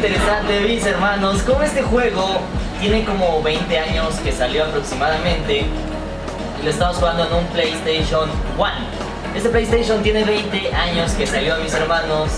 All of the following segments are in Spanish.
interesante, mis hermanos, como este juego tiene como 20 años que salió aproximadamente y lo estamos jugando en un PlayStation 1. Este PlayStation tiene 20 años que salió, mis hermanos,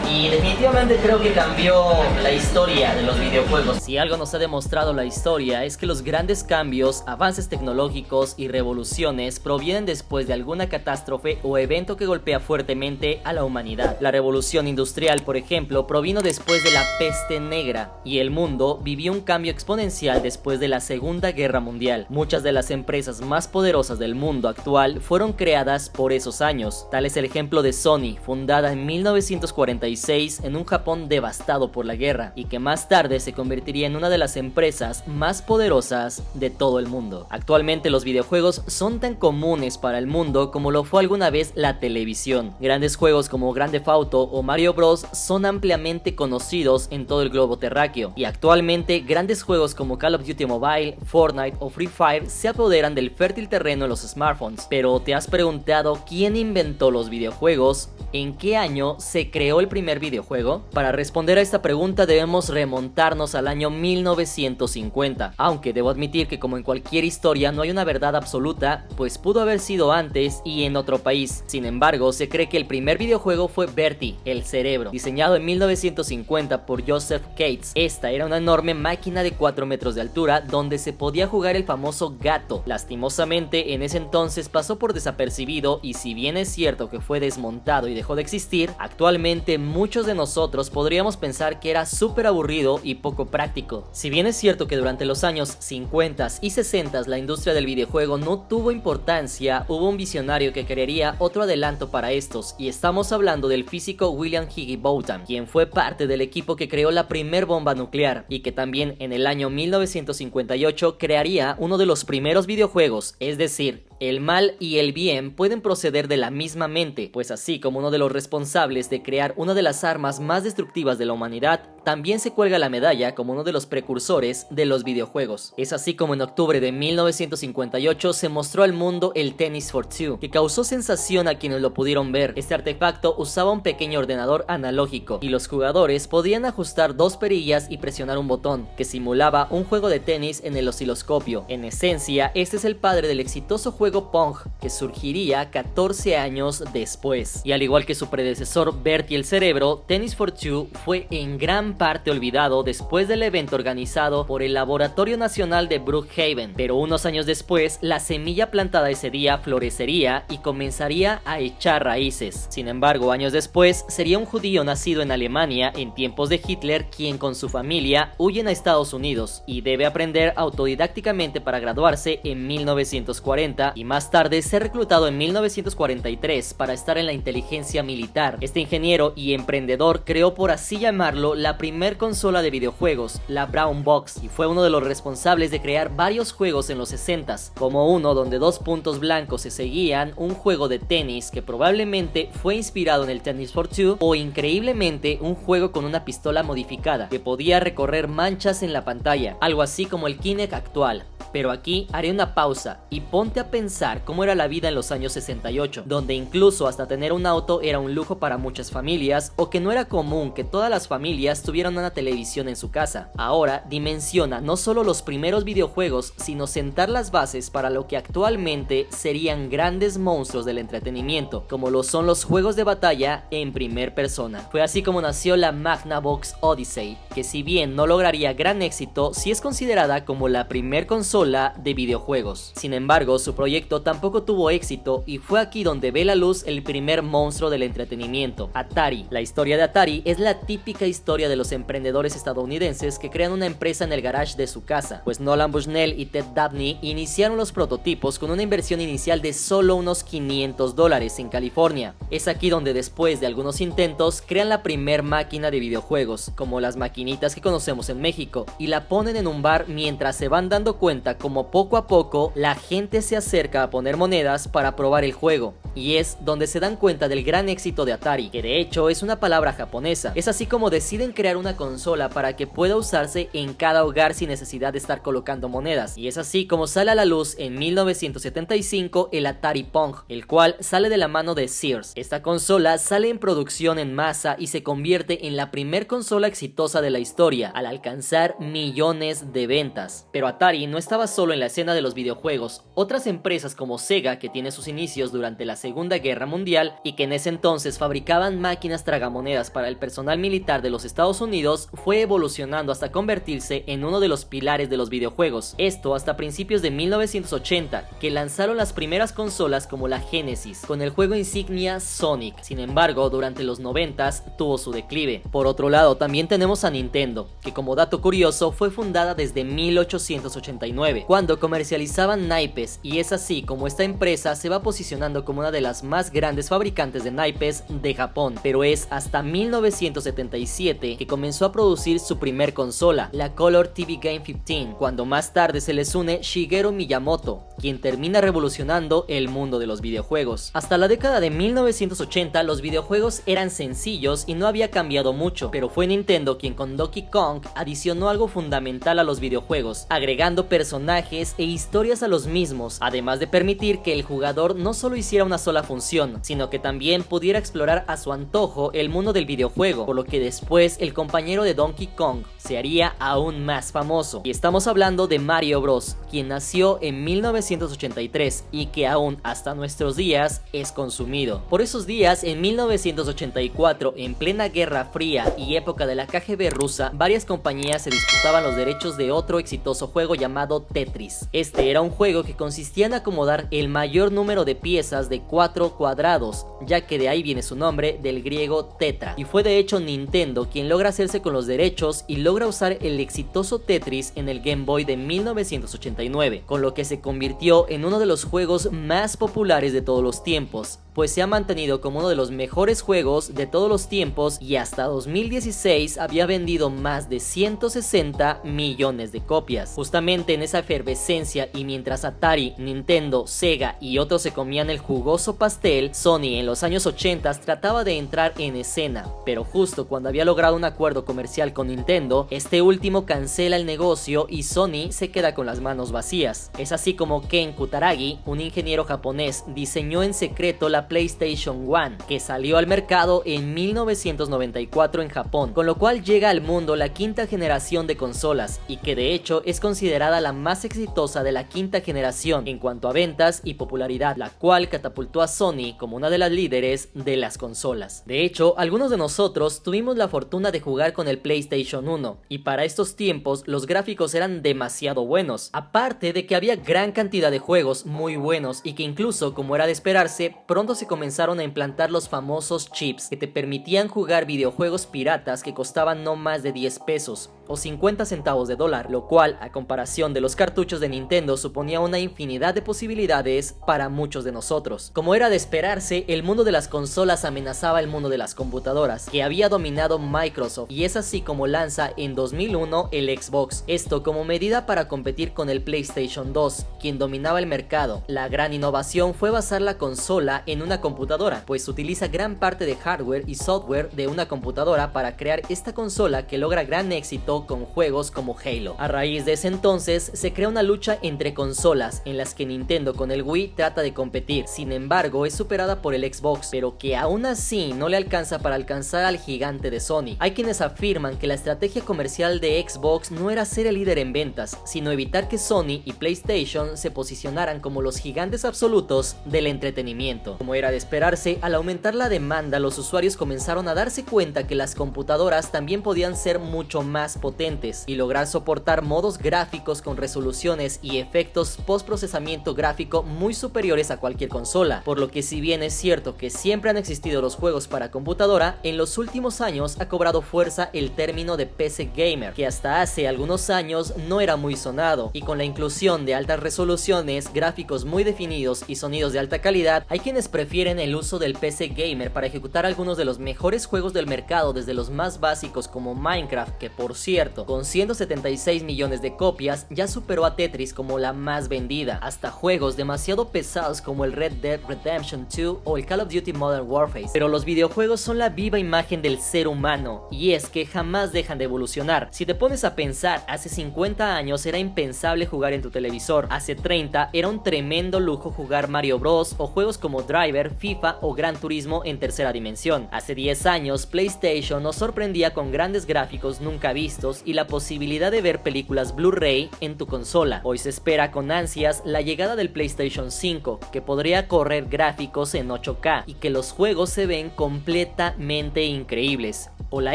y definitivamente creo que cambió la historia de los videojuegos. Si algo nos ha demostrado la historia es que los grandes cambios, avances tecnológicos y revoluciones provienen después de alguna catástrofe o evento que golpea fuertemente a la humanidad. La revolución industrial, por ejemplo, provino después de la peste negra y el mundo vivió un cambio exponencial después de la Segunda Guerra Mundial. Muchas de las empresas más poderosas del mundo actual fueron creadas por esos años. Tal es el ejemplo de Sony, fundada en 1946 en un Japón devastado por la guerra y que más tarde se convertiría en una de las empresas más poderosas de todo el mundo. Actualmente los videojuegos son tan comunes para el mundo como lo fue alguna vez la televisión. Grandes juegos como Grand Theft Auto o Mario Bros son ampliamente conocidos en todo el globo terráqueo y actualmente grandes juegos como Call of Duty Mobile, Fortnite o Free Fire se apoderan del fértil terreno en los smartphones. Pero ¿te has preguntado quién inventó los videojuegos? ¿En qué año se creó el primer videojuego? Para responder a esta pregunta debemos remontarnos al año 1950, aunque debo admitir que como en cualquier historia no hay una verdad absoluta, pues pudo haber sido antes y en otro país. Sin embargo, se cree que el primer videojuego fue Bertie, el cerebro, diseñado en 1950 por Joseph Cates. Esta era una enorme máquina de 4 metros de altura donde se podía jugar el famoso gato. Lastimosamente, en ese entonces pasó por desapercibido y si bien es cierto que fue desmontado y dejó de existir, actualmente muchos de nosotros podríamos pensar que era súper aburrido y poco práctico. Si bien es cierto que durante los años 50 y 60 la industria del videojuego no tuvo importancia, hubo un visionario que quería otro adelanto para estos y estamos hablando del físico William Higginbotham, quien fue parte del equipo que creó la primer bomba nuclear y que también en el año 1958 crearía uno de los primeros videojuegos, es decir, el mal y el bien pueden proceder de la misma mente, pues así como uno de los responsables de crear una de las armas más destructivas de la humanidad, también se cuelga la medalla como uno de los precursores de los videojuegos. Es así como en octubre de 1958 se mostró al mundo el Tennis for Two, que causó sensación a quienes lo pudieron ver. Este artefacto usaba un pequeño ordenador analógico y los jugadores podían ajustar dos perillas y presionar un botón, que simulaba un juego de tenis en el osciloscopio. En esencia, este es el padre del exitoso juego Pong, que surgiría 14 años después. Y al igual que su predecesor Bertie el cerebro, Tennis for Two fue en gran parte olvidado después del evento organizado por el Laboratorio Nacional de Brookhaven, pero unos años después la semilla plantada ese día florecería y comenzaría a echar raíces. Sin embargo, años después sería un judío nacido en Alemania en tiempos de Hitler quien con su familia huyen a Estados Unidos y debe aprender autodidácticamente para graduarse en 1940 y más tarde ser reclutado en 1943 para estar en la inteligencia militar. Este ingeniero y emprendedor creó, por así llamarlo, la primer consola de videojuegos, la Brown Box, y fue uno de los responsables de crear varios juegos en los 60s, como uno donde dos puntos blancos se seguían, un juego de tenis que probablemente fue inspirado en el Tennis for Two, o increíblemente un juego con una pistola modificada que podía recorrer manchas en la pantalla, algo así como el Kinect actual. Pero aquí haré una pausa y ponte a pensar cómo era la vida en los años 68, donde incluso hasta tener un auto era un lujo para muchas familias o que no era común que todas las familias tuvieran una televisión en su casa. Ahora dimensiona no solo los primeros videojuegos, sino sentar las bases para lo que actualmente serían grandes monstruos del entretenimiento, como lo son los juegos de batalla en primer persona. Fue así como nació la Magnavox Odyssey, que si bien no lograría gran éxito, sí es considerada como la primer consola de videojuegos. Sin embargo, su proyecto tampoco tuvo éxito y fue aquí donde ve la luz el primer monstruo del entretenimiento, Atari. La historia de Atari es la típica historia de los emprendedores estadounidenses que crean una empresa en el garage de su casa, pues Nolan Bushnell y Ted Dabney iniciaron los prototipos con una inversión inicial de solo unos $500 en California. Es aquí donde después de algunos intentos crean la primer máquina de videojuegos, como las maquinitas que conocemos en México, y la ponen en un bar mientras se van dando cuenta como poco a poco la gente se acerca a poner monedas para probar el juego. Y es donde se dan cuenta del gran éxito de Atari, que de hecho es una palabra japonesa. Es así como deciden crear crear una consola para que pueda usarse en cada hogar sin necesidad de estar colocando monedas, y es así como sale a la luz en 1975 el Atari Pong, el cual sale de la mano de Sears. Esta consola sale en producción en masa y se convierte en la primer consola exitosa de la historia, al alcanzar millones de ventas. Pero Atari no estaba solo en la escena de los videojuegos. Otras empresas como Sega, que tiene sus inicios durante la Segunda Guerra Mundial y que en ese entonces fabricaban máquinas tragamonedas para el personal militar de los Estados Unidos, fue evolucionando hasta convertirse en uno de los pilares de los videojuegos. Esto hasta principios de 1980, que lanzaron las primeras consolas como la Genesis, con el juego insignia Sonic. Sin embargo, durante los 90s tuvo su declive. Por otro lado, también tenemos a Nintendo, que como dato curioso fue fundada desde 1889, cuando comercializaban naipes, y es así como esta empresa se va posicionando como una de las más grandes fabricantes de naipes de Japón. Pero es hasta 1977 que comenzó a producir su primer consola, la Color TV Game 15, cuando más tarde se les une Shigeru Miyamoto, quien termina revolucionando el mundo de los videojuegos. Hasta la década de 1980 los videojuegos eran sencillos y no había cambiado mucho, pero fue Nintendo quien con Donkey Kong adicionó algo fundamental a los videojuegos, agregando personajes e historias a los mismos, además de permitir que el jugador no solo hiciera una sola función, sino que también pudiera explorar a su antojo el mundo del videojuego, por lo que después el compañero de Donkey Kong se haría aún más famoso. Y estamos hablando de Mario Bros, quien nació en 1983 y que aún hasta nuestros días es consumido. Por esos días, en 1984, en plena Guerra Fría y época de la KGB rusa, varias compañías se disputaban los derechos de otro exitoso juego llamado Tetris. Este era un juego que consistía en acomodar el mayor número de piezas de 4 cuadrados, ya que de ahí viene su nombre del griego tetra, y fue de hecho Nintendo quien logra hacerse con los derechos y logra usar el exitoso Tetris en el Game Boy de 1989, con lo que se convirtió en uno de los juegos más populares de todos los tiempos, pues se ha mantenido como uno de los mejores juegos de todos los tiempos y hasta 2016 había vendido más de 160 millones de copias. Justamente en esa efervescencia y mientras Atari, Nintendo, Sega y otros se comían el jugoso pastel, Sony en los años 80 trataba de entrar en escena, pero justo cuando había logrado un acuerdo comercial con Nintendo, este último cancela el negocio y Sony se queda con las manos vacías. Es así como Ken Kutaragi, un ingeniero japonés, diseñó en secreto la PlayStation 1, que salió al mercado en 1994 en Japón, con lo cual llega al mundo la quinta generación de consolas y que de hecho es considerada la más exitosa de la quinta generación en cuanto a ventas y popularidad, la cual catapultó a Sony como una de las líderes de las consolas. De hecho, algunos de nosotros tuvimos la fortuna de jugar con el PlayStation 1 y para estos tiempos los gráficos eran demasiado buenos, aparte de que había gran cantidad de juegos muy buenos y que incluso, como era de esperarse, pronto se comenzaron a implantar los famosos chips que te permitían jugar videojuegos piratas que costaban no más de 10 pesos o 50 centavos de dólar, lo cual a comparación de los cartuchos de Nintendo suponía una infinidad de posibilidades para muchos de nosotros. Como era de esperarse, el mundo de las consolas amenazaba el mundo de las computadoras, que había dominado Microsoft, y es así como lanza en 2001 el Xbox, esto como medida para competir con el PlayStation 2, quien dominaba el mercado. La gran innovación fue basar la consola en una computadora, pues utiliza gran parte de hardware y software de una computadora para crear esta consola que logra gran éxito con juegos como Halo. A raíz de ese entonces se crea una lucha entre consolas en las que Nintendo con el Wii trata de competir, sin embargo es superada por el Xbox, pero que aún así no le alcanza para alcanzar al gigante de Sony. Hay quienes afirman que la estrategia comercial de Xbox no era ser el líder en ventas, sino evitar que Sony y PlayStation se posicionaran como los gigantes absolutos del entretenimiento. Como era de esperarse, al aumentar la demanda los usuarios comenzaron a darse cuenta que las computadoras también podían ser mucho más potentes y lograr soportar modos gráficos con resoluciones y efectos post-procesamiento gráfico muy superiores a cualquier consola, por lo que si bien es cierto que siempre han existido los juegos para computadora, en los últimos años ha cobrado fuerza el término de PC Gamer, que hasta hace algunos años no era muy sonado, y con la inclusión de altas resoluciones, gráficos muy definidos y sonidos de alta calidad, hay quienes prefieren el uso del PC Gamer para ejecutar algunos de los mejores juegos del mercado, desde los más básicos como Minecraft, que por cierto cierto, con 176 millones de copias ya superó a Tetris como la más vendida, hasta juegos demasiado pesados como el Red Dead Redemption 2 o el Call of Duty Modern Warfare. Pero los videojuegos son la viva imagen del ser humano, y es que jamás dejan de evolucionar. Si te pones a pensar, hace 50 años era impensable jugar en tu televisor, hace 30 era un tremendo lujo jugar Mario Bros o juegos como Driver, FIFA o Gran Turismo en tercera dimensión. Hace 10 años PlayStation nos sorprendía con grandes gráficos nunca vistos y la posibilidad de ver películas Blu-ray en tu consola. Hoy se espera con ansias la llegada del PlayStation 5, que podría correr gráficos en 8K y que los juegos se ven completamente increíbles. O la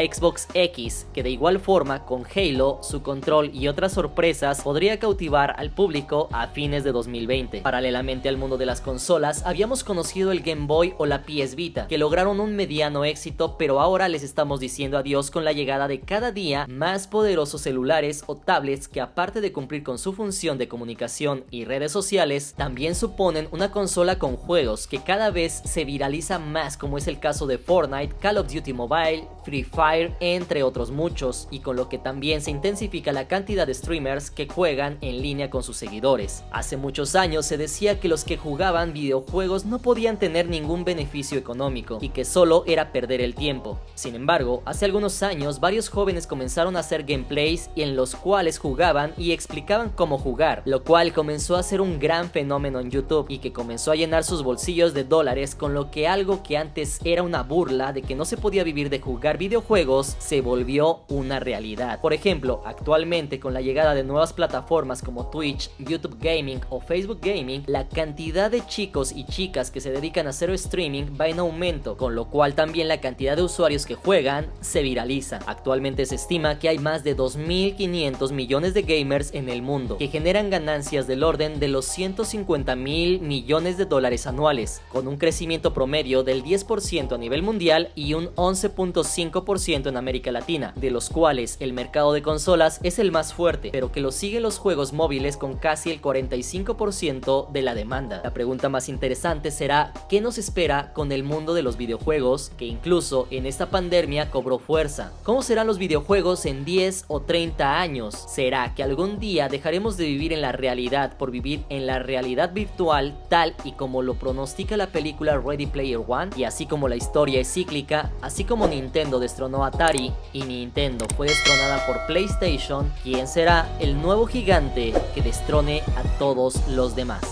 Xbox X, que de igual forma con Halo, su control y otras sorpresas podría cautivar al público a fines de 2020. Paralelamente al mundo de las consolas, habíamos conocido el Game Boy o la PS Vita, que lograron un mediano éxito, pero ahora les estamos diciendo adiós con la llegada de cada día más poderosos celulares o tablets que, aparte de cumplir con su función de comunicación y redes sociales, también suponen una consola con juegos que cada vez se viraliza más, como es el caso de Fortnite, Call of Duty Mobile, Free Fire, entre otros muchos, y con lo que también se intensifica la cantidad de streamers que juegan en línea con sus seguidores. Hace muchos años se decía que los que jugaban videojuegos no podían tener ningún beneficio económico y que solo era perder el tiempo. Sin embargo, hace algunos años varios jóvenes comenzaron a hacer gameplays en los cuales jugaban y explicaban cómo jugar, lo cual comenzó a ser un gran fenómeno en YouTube y que comenzó a llenar sus bolsillos de dólares, con lo que algo que antes era una burla de que no se podía vivir de jugar videojuegos se volvió una realidad. Por ejemplo, actualmente con la llegada de nuevas plataformas como Twitch, YouTube Gaming o Facebook Gaming, la cantidad de chicos y chicas que se dedican a hacer streaming va en aumento, con lo cual también la cantidad de usuarios que juegan se viraliza. Actualmente se estima que hay más de 2.500 millones de gamers en el mundo, que generan ganancias del orden de los 150.000 millones de dólares anuales, con un crecimiento promedio del 10% a nivel mundial y un 11.5% en América Latina, de los cuales el mercado de consolas es el más fuerte, pero que lo siguen los juegos móviles con casi el 45% de la demanda. La pregunta más interesante será: ¿qué nos espera con el mundo de los videojuegos, que incluso en esta pandemia cobró fuerza? ¿Cómo serán los videojuegos en 10 o 30 años? ¿Será que algún día dejaremos de vivir en la realidad por vivir en la realidad virtual, tal y como lo pronostica la película Ready Player One? Y así como la historia es cíclica, así como Nintendo destronó a Atari y Nintendo fue destronada por PlayStation, ¿quién será el nuevo gigante que destrone a todos los demás?